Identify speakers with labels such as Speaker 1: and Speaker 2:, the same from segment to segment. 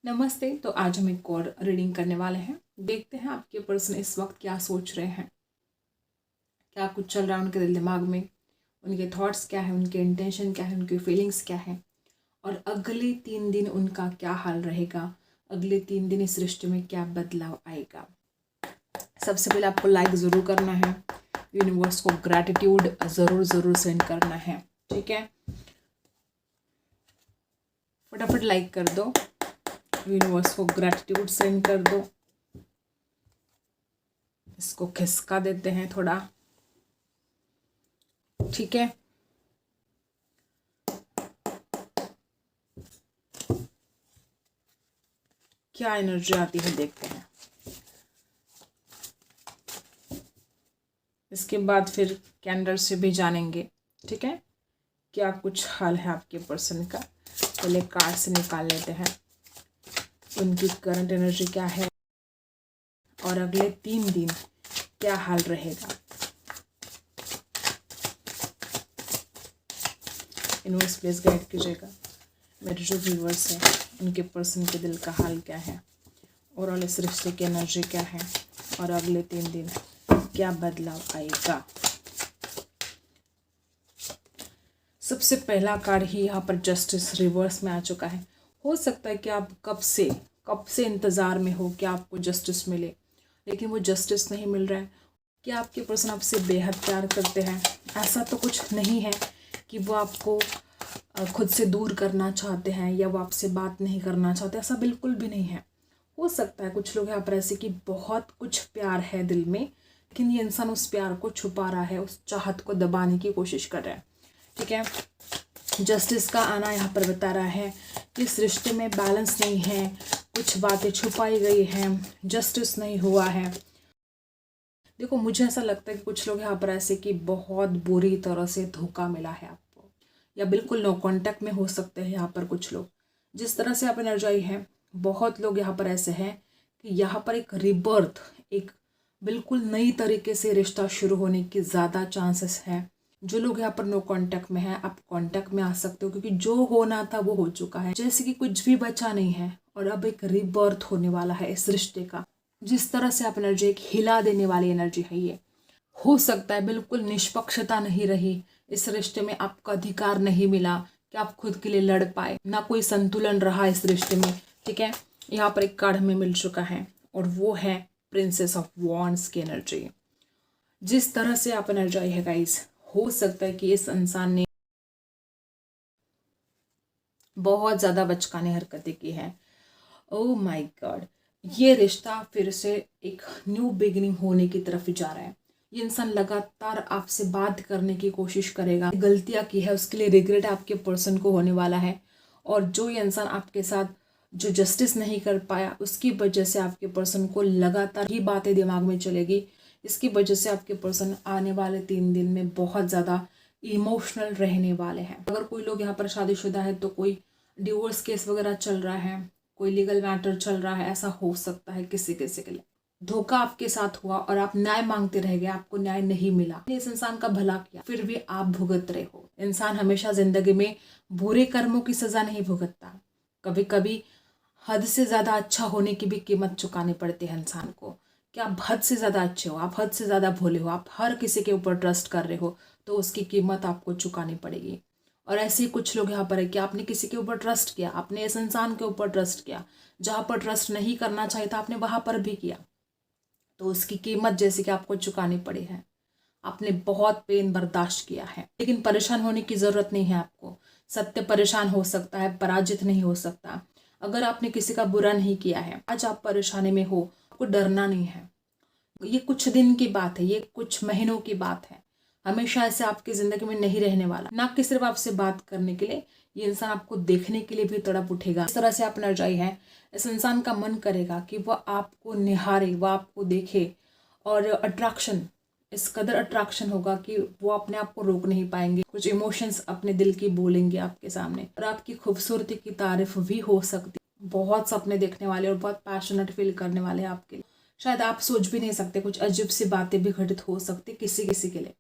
Speaker 1: नमस्ते। तो आज हम एक और रीडिंग करने वाले हैं। देखते हैं आपके पर्सन इस वक्त क्या सोच रहे हैं, क्या कुछ चल रहा है उनके दिल दिमाग में, उनके थॉट्स क्या है, उनके इंटेंशन क्या है, उनकी फीलिंग्स क्या है और अगले 3 दिन उनका क्या हाल रहेगा, अगले 3 दिन इस रिश्ते में क्या बदलाव आएगा। सबसे पहले आपको लाइक ज़रूर करना है, यूनिवर्स को ग्रैटिट्यूड ज़रूर सेंड करना है। ठीक है, फटाफट लाइक कर दो, यूनिवर्स को ग्रैटिट्यूड सेंड कर दो। इसको खिसका देते हैं थोड़ा। ठीक है, क्या एनर्जी आती है देखते हैं। इसके बाद फिर कैंडल से भी जानेंगे। ठीक है, क्या कुछ हाल है आपके पर्सन का। पहले कार्ड से निकाल लेते हैं, उनकी करंट एनर्जी क्या है और अगले 3 दिन क्या हाल रहेगा। यूनिवर्स प्लीज गाइड कीजिएगा। मेरे जो व्यूवर्स हैं उनके पर्सन के दिल का हाल क्या है, ओवरऑल इस रिश्ते की एनर्जी क्या है और अगले 3 दिन क्या बदलाव आएगा। सबसे पहला कार्ड ही यहाँ पर जस्टिस रिवर्स में आ चुका है। हो सकता है कि आप कब से इंतज़ार में हो कि आपको जस्टिस मिले, लेकिन वो जस्टिस नहीं मिल रहा है। क्या आपके पर्सन आपसे बेहद प्यार करते हैं? ऐसा तो कुछ नहीं है कि वो आपको खुद से दूर करना चाहते हैं या वो आपसे बात नहीं करना चाहते, ऐसा बिल्कुल भी नहीं है। हो सकता है कुछ लोग यहाँ पर ऐसे कि बहुत कुछ प्यार है दिल में, लेकिन ये इंसान उस प्यार को छुपा रहा है, उस चाहत को दबाने की कोशिश कर रहा है। ठीक है, जस्टिस का आना यहाँ पर बता रहा है कि इस रिश्ते में बैलेंस नहीं है, कुछ बातें छुपाई गई हैं, जस्टिस नहीं हुआ है। देखो, मुझे ऐसा लगता है कि कुछ लोग यहाँ पर ऐसे कि बहुत बुरी तरह से धोखा मिला है आपको, या बिल्कुल नो कांटेक्ट में हो सकते हैं यहाँ पर कुछ लोग। जिस तरह से आप एनर्जाई हैं, बहुत लोग यहाँ पर ऐसे हैं कि यहाँ पर एक रिबर्थ, एक बिल्कुल नई तरीके से रिश्ता शुरू होने की ज़्यादा चांसेस है। जो लोग यहाँ पर नो कांटेक्ट में हैं, आप कांटेक्ट में आ सकते हो, क्योंकि जो होना था वो हो चुका है। जैसे कि कुछ भी बचा नहीं है और अब एक रिबर्थ होने वाला है इस रिश्ते का। जिस तरह से आप एनर्जी, एक हिला देने वाली एनर्जी है ये। हो सकता है बिल्कुल निष्पक्षता नहीं रही इस रिश्ते में, आपका अधिकार नहीं मिला कि आप खुद के लिए लड़ पाए, ना कोई संतुलन रहा इस रिश्ते में। ठीक है, यहाँ पर एक कार्ड हमें मिल चुका है और वो है प्रिंसेस ऑफ वॉन्ड्स की एनर्जी। जिस तरह से आप एनर्जाई है गाइस, हो सकता है कि इस इंसान ने बहुत ज़्यादा बचकाने हरकतें की है। ओह माय गॉड, ये रिश्ता फिर से एक न्यू बिगिनिंग होने की तरफ जा रहा है। ये इंसान लगातार आपसे बात करने की कोशिश करेगा। गलतियाँ की है उसके लिए रिग्रेट आपके पर्सन को होने वाला है, और जो ये इंसान आपके साथ जो जस्टिस नहीं कर पाया उसकी वजह से आपके पर्सन को लगातार ही बातें दिमाग में चलेगी। इसकी वजह से आपके पर्सन आने वाले 3 दिन में बहुत ज़्यादा इमोशनल रहने वाले हैं। अगर कोई लोग यहाँ पर शादीशुदा है तो कोई डिवोर्स केस वगैरह चल रहा है, कोई लीगल मैटर चल रहा है, ऐसा हो सकता है किसी किसी के लिए। धोखा आपके साथ हुआ और आप न्याय मांगते रह गए, आपको न्याय नहीं मिला। इस इंसान का भला किया फिर भी आप भुगत रहे हो। इंसान हमेशा जिंदगी में बुरे कर्मों की सजा नहीं भुगतता, कभी कभी हद से ज़्यादा अच्छा होने की भी कीमत चुकानी पड़ती है इंसान को। कि आप हद से ज़्यादा अच्छे हो, आप हद से ज़्यादा भोले हो, आप हर किसी के ऊपर ट्रस्ट कर रहे हो, तो उसकी कीमत आपको चुकानी पड़ेगी। और ऐसे ही कुछ लोग यहाँ पर है कि आपने किसी के ऊपर ट्रस्ट किया, आपने इस इंसान के ऊपर ट्रस्ट किया, जहाँ पर ट्रस्ट नहीं करना चाहिए था आपने वहाँ पर भी किया, तो उसकी कीमत जैसे कि आपको चुकानी पड़ी है। आपने बहुत पेन बर्दाश्त किया है, लेकिन परेशान होने की ज़रूरत नहीं है आपको। सत्य परेशान हो सकता है, पराजित नहीं हो सकता। अगर आपने किसी का बुरा नहीं किया है, आज आप परेशानी में हो, आपको डरना नहीं है। ये कुछ दिन की बात है, ये कुछ महीनों की बात है। हमेशा ऐसे आपकी ज़िंदगी में नहीं रहने वाला। ना कि सिर्फ आपसे बात करने के लिए, ये इंसान आपको देखने के लिए भी तड़प उठेगा। इस तरह से आप एनर्जाई है, इस इंसान का मन करेगा कि वह आपको निहारे, वह आपको देखे, और अट्रैक्शन, इस कदर अट्रैक्शन होगा कि वो अपने आप को रोक नहीं पाएंगे। कुछ इमोशंस अपने दिल की बोलेंगे आपके सामने, और आपकी खूबसूरती की तारीफ भी हो सकती। बहुत सपने देखने वाले और बहुत पैशनेट फील करने वाले आपके लिए। शायद आप सोच भी नहीं सकते, कुछ अजीब सी बातें भी घटित हो सकती किसी किसी के लिए।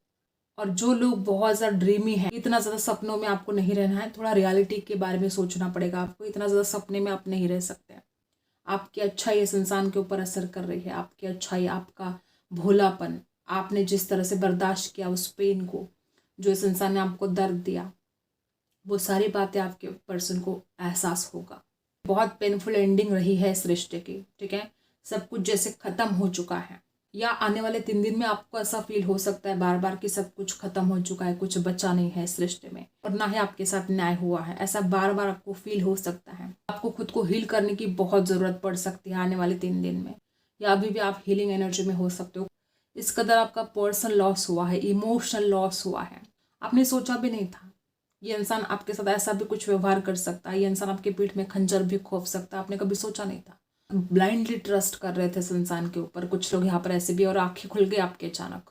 Speaker 1: और जो लोग बहुत ज़्यादा ड्रीमी है, इतना ज़्यादा सपनों में आपको नहीं रहना है, थोड़ा रियलिटी के बारे में सोचना पड़ेगा आपको। इतना ज़्यादा सपने में आप नहीं रह सकते। आपकी अच्छाई इस इंसान के ऊपर असर कर रही है, आपकी अच्छाई, आपका भोलापन, आपने जिस तरह से बर्दाश्त किया उस पेन को, जो इस इंसान ने आपको दर्द दिया, वो सारी बातें आपके पर्सन को एहसास होगा। बहुत पेनफुल एंडिंग रही है इस रिश्ते की, ठीक है, सब कुछ जैसे ख़त्म हो चुका है, या आने वाले 3 दिन में आपको ऐसा फील हो सकता है बार बार कि सब कुछ खत्म हो चुका है, कुछ बचा नहीं है इस रिश्ते में, और ना ही आपके साथ न्याय हुआ है, ऐसा बार बार आपको फील हो सकता है। आपको खुद को हील करने की बहुत ज़रूरत पड़ सकती है आने वाले 3 दिन में, या अभी भी आप हीलिंग एनर्जी में हो सकते हो। इस कदर आपका पर्सनल लॉस हुआ है, इमोशनल लॉस हुआ है, आपने सोचा भी नहीं था ये इंसान आपके साथ ऐसा भी कुछ व्यवहार कर सकता है, ये इंसान आपके पीठ में खंजर भी खोप सकता है, आपने कभी सोचा नहीं था। ब्लाइंडली ट्रस्ट कर रहे थे इस इंसान के ऊपर, कुछ लोग यहाँ पर ऐसे भी, और आंखें खुल गई आपके अचानक।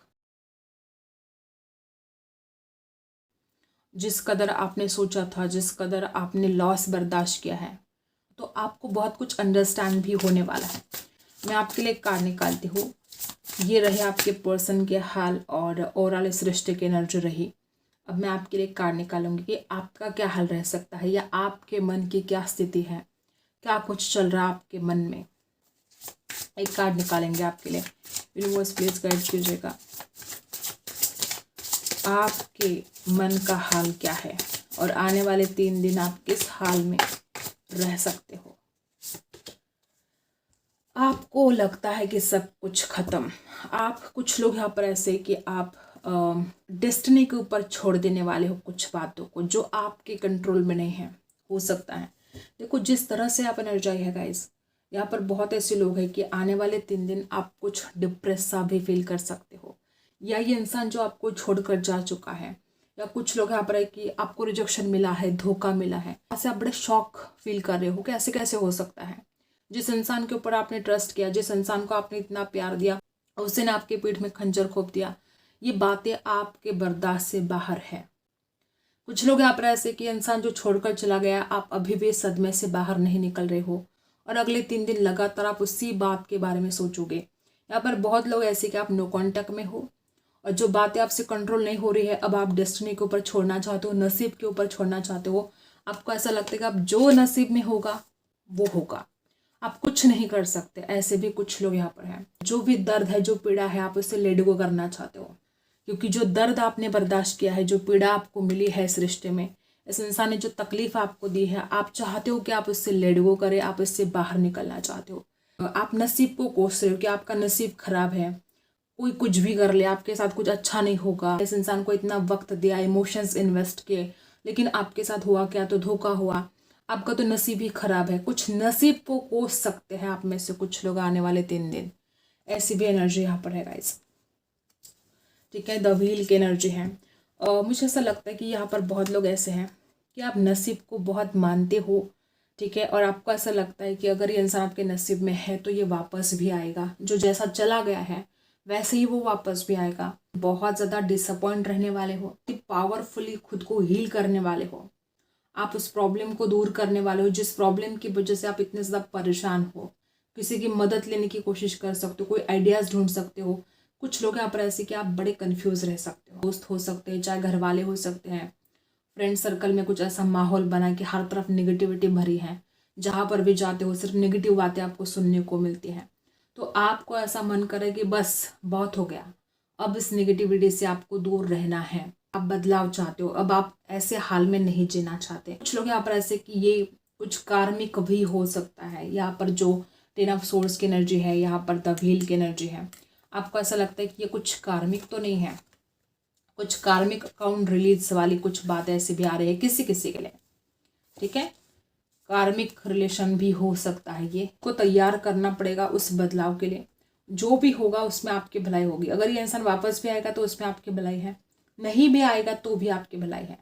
Speaker 1: जिस कदर आपने सोचा था, जिस कदर आपने लॉस बर्दाश्त किया है, तो आपको बहुत कुछ अंडरस्टैंड भी होने वाला है। मैं आपके लिए कार्ड निकालती हूँ। ये रहे आपके पर्सन के हाल और ओवरऑल इस रिश्ते की एनर्जी रही। अब मैं आपके लिए कार्ड निकालूंगी कि आपका क्या हाल रह सकता है, या आपके मन की क्या स्थिति है, क्या कुछ चल रहा है आपके मन में। एक कार्ड निकालेंगे आपके लिए। यूनिवर्स प्लीज गाइड कीजिएगा, आपके मन का हाल क्या है और आने वाले 3 दिन आप किस हाल में रह सकते हो। आपको लगता है कि सब कुछ खत्म, आप, कुछ लोग यहाँ पर ऐसे कि आप डेस्टिनी के ऊपर छोड़ देने वाले हो कुछ बातों को जो आपके कंट्रोल में नहीं है, हो सकता है। देखो जिस तरह से आप एनर्जाई है गाइस, यहाँ पर बहुत ऐसे लोग हैं कि आने वाले 3 दिन आप कुछ डिप्रेस सा भी फील कर सकते हो, या ये इंसान जो आपको छोड़कर जा चुका है, या कुछ लोग यहाँ पर है कि आपको रिजेक्शन मिला है, धोखा मिला है, ऐसे आप बड़े शॉक फील कर रहे हो कि ऐसे कैसे हो सकता है। जिस इंसान के ऊपर आपने ट्रस्ट किया, जिस इंसान को आपने इतना प्यार दिया, उसने आपके पीठ में खंजर खोप दिया, ये बातें आपके बर्दाश्त से बाहर है। कुछ लोग यहाँ पर ऐसे कि इंसान जो छोड़कर चला गया, आप अभी भी सदमे से बाहर नहीं निकल रहे हो, और अगले 3 दिन लगातार आप उसी बात के बारे में सोचोगे। यहाँ पर बहुत लोग ऐसे कि आप नो कॉन्टैक्ट में हो, और जो बातें आपसे कंट्रोल नहीं हो रही है, अब आप डेस्टिनी के ऊपर छोड़ना चाहते हो, नसीब के ऊपर छोड़ना चाहते हो। आपको ऐसा लगता है कि आप जो नसीब में होगा वो होगा, आप कुछ नहीं कर सकते। ऐसे भी कुछ लोग यहाँ पर हैं। जो भी दर्द है, जो पीड़ा है, आप उससे लेट गो करना चाहते हो, क्योंकि जो दर्द आपने बर्दाश्त किया है, जो पीड़ा आपको मिली है इस रिश्ते में, इस इंसान ने जो तकलीफ आपको दी है, आप चाहते हो कि आप उससे लेट गो करें, आप इससे बाहर निकलना चाहते हो। आप नसीब को कोस रहे हो कि आपका नसीब खराब है, कोई कुछ भी कर ले, आपके साथ कुछ अच्छा नहीं होगा। इस इंसान को इतना वक्त दिया, इमोशंस इन्वेस्ट किए, लेकिन आपके साथ हुआ क्या, तो धोखा हुआ, आपका तो नसीब ही खराब है। कुछ नसीब को कोस सकते हैं आप में से कुछ लोग आने वाले 3 दिन, ऐसी भी एनर्जी यहाँ पर है गाइस, ठीक है। द व्हील की एनर्जी है। मुझे ऐसा लगता है कि यहाँ पर बहुत लोग ऐसे हैं कि आप नसीब को बहुत मानते हो, ठीक है, और आपको ऐसा लगता है कि अगर ये इंसान आपके नसीब में है तो ये वापस भी आएगा, जो जैसा चला गया है वैसे ही वो वापस भी आएगा। बहुत ज़्यादा डिसअपॉइंट रहने वाले हो, पावरफुली खुद को हील करने वाले हो, आप उस प्रॉब्लम को दूर करने वाले हो जिस प्रॉब्लम की वजह से आप इतने ज़्यादा परेशान हो। किसी की मदद लेने की कोशिश कर सकते हो, कोई आइडियाज़ ढूंढ सकते हो। कुछ लोग यहाँ पर ऐसे कि आप बड़े कंफ्यूज रह सकते हो, दोस्त हो सकते हैं, चाहे घर वाले हो सकते हैं, फ्रेंड सर्कल में कुछ ऐसा माहौल बना कि हर तरफ निगेटिविटी भरी है, जहाँ पर भी जाते हो सिर्फ निगेटिव बातें आपको सुनने को मिलती हैं। तो आपको ऐसा मन करे कि बस बहुत हो गया, अब इस निगेटिविटी से आपको दूर रहना है, आप बदलाव चाहते हो, अब आप ऐसे हाल में नहीं जीना चाहते। कुछ लोग यहाँ पर ऐसे कि ये कुछ कार्मिक भी हो सकता है। यहाँ पर जो 10 ऑफ सोर्स की एनर्जी है, यहाँ पर द व्हील की एनर्जी है, आपको ऐसा लगता है कि ये कुछ कार्मिक तो नहीं है, कुछ कार्मिक अकाउंट रिलीज वाली कुछ बात ऐसी भी आ रही है किसी किसी के लिए, ठीक है। कार्मिक रिलेशन भी हो सकता है, ये को तैयार करना पड़ेगा उस बदलाव के लिए। जो भी होगा उसमें आपकी भलाई होगी। अगर ये इंसान वापस भी आएगा तो उसमें आपकी भलाई है, नहीं भी आएगा तो भी आपकी भलाई है,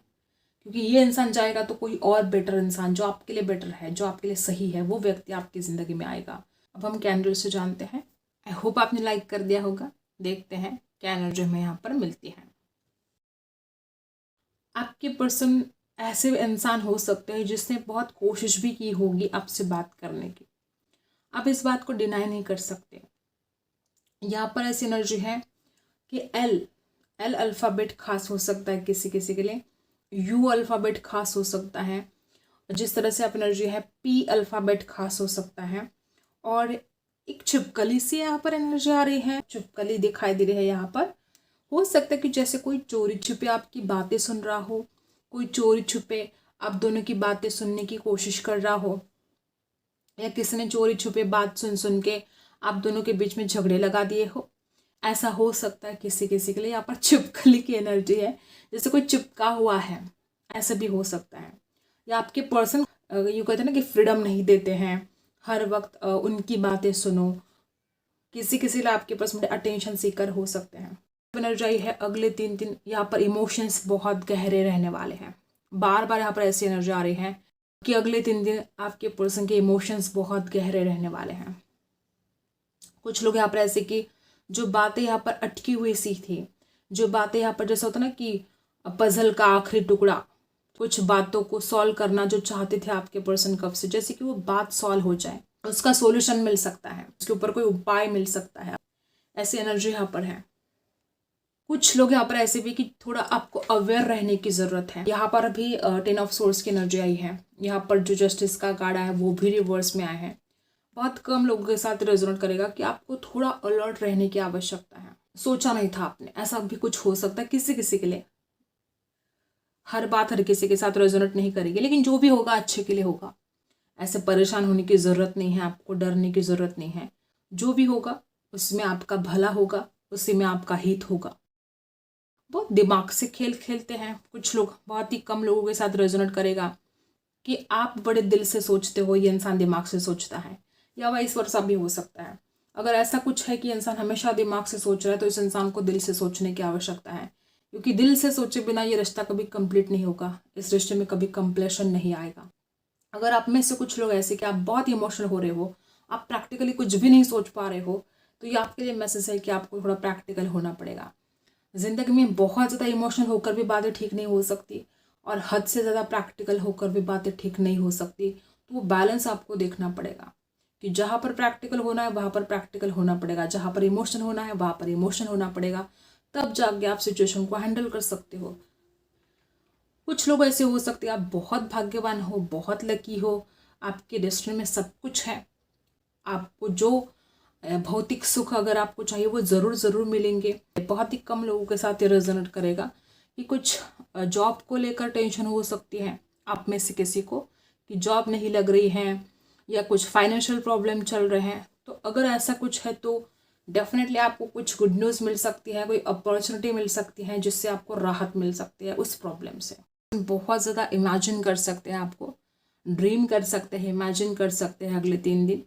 Speaker 1: क्योंकि ये इंसान जाएगा तो कोई और बेटर इंसान जो आपके लिए बेटर है, जो आपके लिए सही है, वो व्यक्ति आपकी ज़िंदगी में आएगा। अब हम कैंडल से जानते हैं। आई होप आपने लाइक कर दिया होगा। देखते हैं क्या एनर्जी हमें यहाँ पर मिलती है। आपके पर्सन ऐसे इंसान हो सकते हैं जिसने बहुत कोशिश भी की होगी आपसे बात करने की, आप इस बात को डिनाई नहीं कर सकते। यहाँ पर ऐसी एनर्जी है कि एल अल्फ़ाबेट खास हो सकता है किसी किसी के लिए, यू अल्फ़ाबेट खास हो सकता है, जिस तरह से आप एनर्जी है पी अल्फ़ाबेट खास हो सकता है, और एक छिपकली सी यहाँ पर एनर्जी आ रही है, छिपकली दिखाई दे रही है यहाँ पर। हो सकता है कि जैसे कोई चोरी छुपे आपकी बातें सुन रहा हो, कोई चोरी छुपे आप दोनों की बातें सुनने की कोशिश कर रहा हो, या किसी ने चोरी छुपे बात सुन सुन के आप दोनों के बीच में झगड़े लगा दिए हो। ऐसा हो सकता है किसी किसी के लिए। यहाँ पर छिपकली की एनर्जी है, जैसे कोई चिपका हुआ है, ऐसा भी हो सकता है। या आपके पर्सन यूँ कहते हैं ना कि फ्रीडम नहीं देते हैं, हर वक्त उनकी बातें सुनो। किसी किसी लिए आपके पर्सन अटेंशन सीकर हो सकते हैं। एनर्जी है अगले 3 दिन यहाँ पर इमोशंस बहुत गहरे रहने वाले हैं। बार बार यहाँ पर ऐसी एनर्जी आ रही है कि अगले 3 दिन आपके पर्सन के इमोशंस बहुत गहरे रहने वाले हैं। कुछ लोग यहाँ पर ऐसे कि जो बातें यहाँ पर अटकी हुई सी थी, जो बातें यहाँ पर जैसा होता ना कि पजल का आखिरी टुकड़ा, कुछ बातों को सॉल्व करना जो चाहते थे आपके पर्सन कब से, जैसे कि वो बात सॉल्व हो जाए, उसका सॉल्यूशन मिल सकता है, उसके ऊपर कोई उपाय मिल सकता है। ऐसी एनर्जी यहाँ पर है। कुछ लोग यहाँ पर ऐसे भी कि थोड़ा आपको अवेयर रहने की ज़रूरत है। यहाँ पर भी 10 ऑफ सोर्स की एनर्जी आई है। यहाँ पर जो जस्टिस का कार्ड है वो भी रिवर्स में आया है। बहुत कम लोगों के साथ रेजोनेट करेगा कि आपको थोड़ा अलर्ट रहने की आवश्यकता है। सोचा नहीं था आपने, ऐसा भी कुछ हो सकता है किसी किसी के लिए। हर बात हर किसी के साथ रेजोनेट नहीं करेगी, लेकिन जो भी होगा अच्छे के लिए होगा। ऐसे परेशान होने की ज़रूरत नहीं है, आपको डरने की ज़रूरत नहीं है। जो भी होगा उसमें आपका भला होगा, उसी में आपका हित होगा। बहुत दिमाग से खेल खेलते हैं कुछ लोग। बहुत ही कम लोगों के साथ रेजोनेट करेगा कि आप बड़े दिल से सोचते हो, ये इंसान दिमाग से सोचता है, या वाइस वर्सा भी हो सकता है। अगर ऐसा कुछ है कि इंसान हमेशा दिमाग से सोच रहा है, तो इस इंसान को दिल से सोचने की आवश्यकता है, क्योंकि दिल से सोचे बिना ये रिश्ता कभी कंप्लीट नहीं होगा, इस रिश्ते में कभी कंप्लीशन नहीं आएगा। अगर आप में से कुछ लोग ऐसे कि आप बहुत इमोशनल हो रहे हो, आप प्रैक्टिकली कुछ भी नहीं सोच पा रहे हो, तो ये आपके लिए मैसेज है कि आपको थोड़ा प्रैक्टिकल होना पड़ेगा। ज़िंदगी में बहुत ज़्यादा इमोशनल होकर भी बातें ठीक नहीं हो सकती, और हद से ज़्यादा प्रैक्टिकल होकर भी बातें ठीक नहीं हो सकती। तो वो बैलेंस आपको देखना पड़ेगा कि जहाँ पर प्रैक्टिकल होना है वहाँ पर प्रैक्टिकल होना पड़ेगा, जहाँ पर इमोशन होना है वहाँ पर इमोशन होना पड़ेगा। तब जाके आप सिचुएशन को हैंडल कर सकते हो। कुछ लोग ऐसे हो सकते हैं आप बहुत भाग्यवान हो, बहुत लकी हो, आपके डेस्टिनी में सब कुछ है। आपको जो भौतिक सुख अगर आपको चाहिए वो ज़रूर मिलेंगे। बहुत ही कम लोगों के साथ ये रेजोनेट करेगा कि कुछ जॉब को लेकर टेंशन हो सकती है आप में से किसी को, कि जॉब नहीं लग रही है या कुछ फाइनेंशियल प्रॉब्लम चल रहे हैं। तो अगर ऐसा कुछ है तो डेफिनेटली आपको कुछ गुड न्यूज़ मिल सकती है, कोई अपॉर्चुनिटी मिल सकती है जिससे आपको राहत मिल सकती है उस प्रॉब्लम से। बहुत ज़्यादा इमेजिन कर सकते हैं, आपको ड्रीम कर सकते हैं, इमेजिन कर सकते हैं अगले 3 दिन।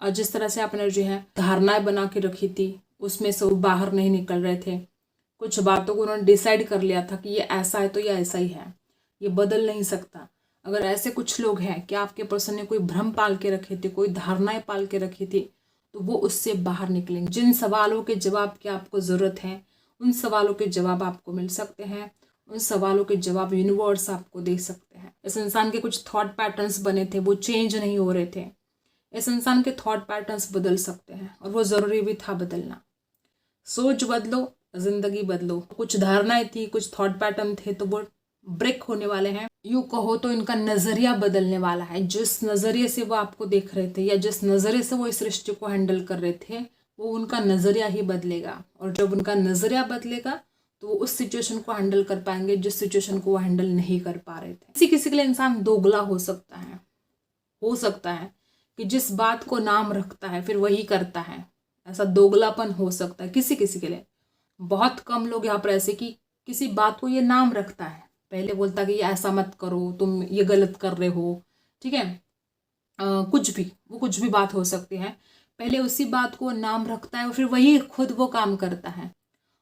Speaker 1: और जिस तरह से आपने जो है धारणाएं बना के रखी थी उसमें से वो बाहर नहीं निकल रहे थे। कुछ बातों को उन्होंने डिसाइड कर लिया था कि ये ऐसा है तो ये ऐसा ही है, ये बदल नहीं सकता। अगर ऐसे कुछ लोग हैं कि आपके पर्सन ने कोई भ्रम पाल के रखे थे, कोई धारणाएं पाल के रखी थी, तो वो उससे बाहर निकलेंगे। जिन सवालों के जवाब की आपको ज़रूरत है उन सवालों के जवाब आपको मिल सकते हैं, उन सवालों के जवाब यूनिवर्स आपको दे सकते हैं। इस इंसान के कुछ थॉट पैटर्न्स बने थे वो चेंज नहीं हो रहे थे। इस इंसान के थॉट पैटर्न्स बदल सकते हैं और वो ज़रूरी भी था बदलना। सोच बदलो, जिंदगी बदलो। कुछ धारणाएं थी, कुछ थॉट पैटर्न थे, तो वो ब्रेक होने वाले हैं। यूँ कहो तो इनका नज़रिया बदलने वाला है। जिस नज़रिए से वो आपको देख रहे थे या जिस नज़रिए से वो इस रिश्ते को हैंडल कर रहे थे, वो उनका नज़रिया ही बदलेगा। और जब उनका नज़रिया बदलेगा तो वो उस सिचुएशन को हैंडल कर पाएंगे जिस सिचुएशन को वो हैंडल नहीं कर पा रहे थे। किसी किसी के लिए इंसान दोगला हो सकता है कि जिस बात को नाम रखता है फिर वही करता है। ऐसा दोगलापन हो सकता है किसी किसी के लिए। बहुत कम लोग यहाँ पर ऐसे कि किसी बात को ये नाम रखता है, पहले बोलता कि ये ऐसा मत करो, तुम ये गलत कर रहे हो, ठीक है, कुछ भी बात हो सकती है। पहले उसी बात को नाम रखता है और फिर वही खुद वो काम करता है।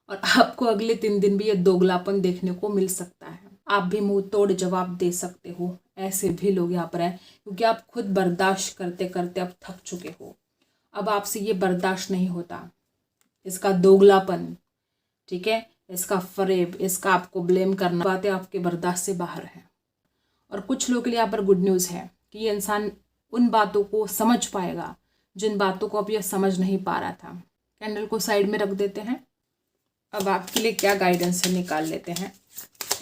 Speaker 1: और आपको अगले 3 दिन भी ये दोगलापन देखने को मिल सकता है। आप भी मुंह तोड़ जवाब दे सकते हो। ऐसे भी लोग यहाँ पर हैं क्योंकि आप खुद बर्दाश्त करते करते अब थक चुके हो। अब आपसे ये बर्दाश्त नहीं होता, इसका दोगलापन, ठीक है, इसका फरेब, इसका आपको ब्लेम करना, बातें आपके बर्दाश्त से बाहर है। और कुछ लोगों के लिए यहाँ पर गुड न्यूज़ है कि ये इंसान उन बातों को समझ पाएगा जिन बातों को अब यह समझ नहीं पा रहा था। कैंडल को साइड में रख देते हैं। अब आपके लिए क्या गाइडेंस है निकाल लेते हैं।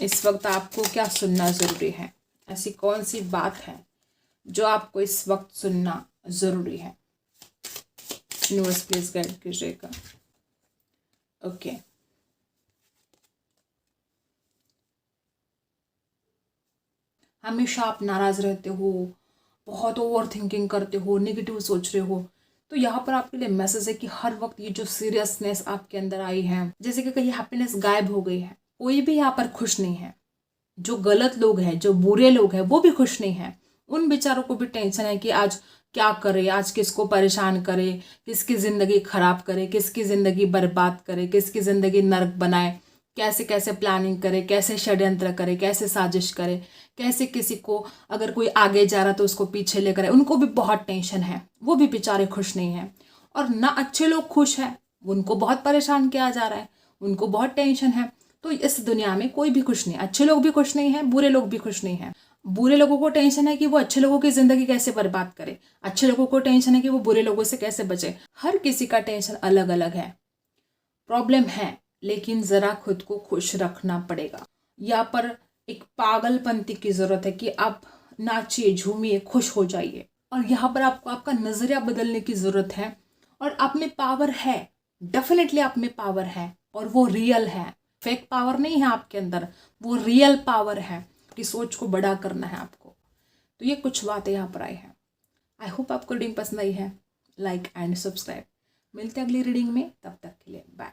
Speaker 1: इस वक्त आपको क्या सुनना ज़रूरी है? ऐसी कौन सी बात है जो आपको इस वक्त सुनना ज़रूरी है? यूनिवर्स प्लीज गाइड कीजिएगा। ओके, हमेशा आप नाराज रहते हो, बहुत ओवर थिंकिंग करते हो, नेगेटिव सोच रहे हो, तो यहाँ पर आपके लिए मैसेज है कि हर वक्त ये जो सीरियसनेस आपके अंदर आई है, जैसे कि कहीं हैप्पीनेस गायब हो गई है। कोई भी यहाँ पर खुश नहीं है। जो गलत लोग हैं, जो बुरे लोग हैं, वो भी खुश नहीं है। उन बेचारों को भी टेंशन है कि आज क्या करे, आज किसको परेशान करे, किसकी जिंदगी खराब करे, किसकी जिंदगी बर्बाद करे, किसकी जिंदगी नर्क बनाए, कैसे कैसे प्लानिंग करे, कैसे षड्यंत्र करे, कैसे साजिश करे, कैसे किसी को अगर कोई आगे जा रहा तो उसको पीछे लेकर आए। उनको भी बहुत टेंशन है, वो भी बेचारे खुश नहीं हैं। और ना अच्छे लोग खुश हैं, उनको बहुत परेशान किया जा रहा है, उनको बहुत टेंशन है। तो इस दुनिया में कोई भी खुश नहीं, अच्छे लोग भी खुश नहीं हैं, बुरे लोग भी खुश नहीं हैं। बुरे लोगों को टेंशन है कि वो अच्छे लोगों की जिंदगी कैसे बर्बाद करे, अच्छे लोगों को टेंशन है कि वो बुरे लोगों से कैसे बचे। हर किसी का टेंशन अलग अलग है, प्रॉब्लम है, लेकिन जरा खुद को खुश रखना पड़ेगा। यहाँ पर एक पागलपंती की जरूरत है कि आप नाचिए, झूमिए, खुश हो जाइए। और यहाँ पर आपको आपका नजरिया बदलने की जरूरत है। और आप में पावर है, डेफिनेटली आप में पावर है, और वो रियल है, फेक पावर नहीं है आपके अंदर, वो रियल पावर है। आपकी सोच को बड़ा करना है आपको। तो ये कुछ बातें यहाँ पर आई हैं। आई होप आपको रीडिंग पसंद आई है। Like and subscribe. मिलते हैं अगली रीडिंग में, तब तक के लिए बाय।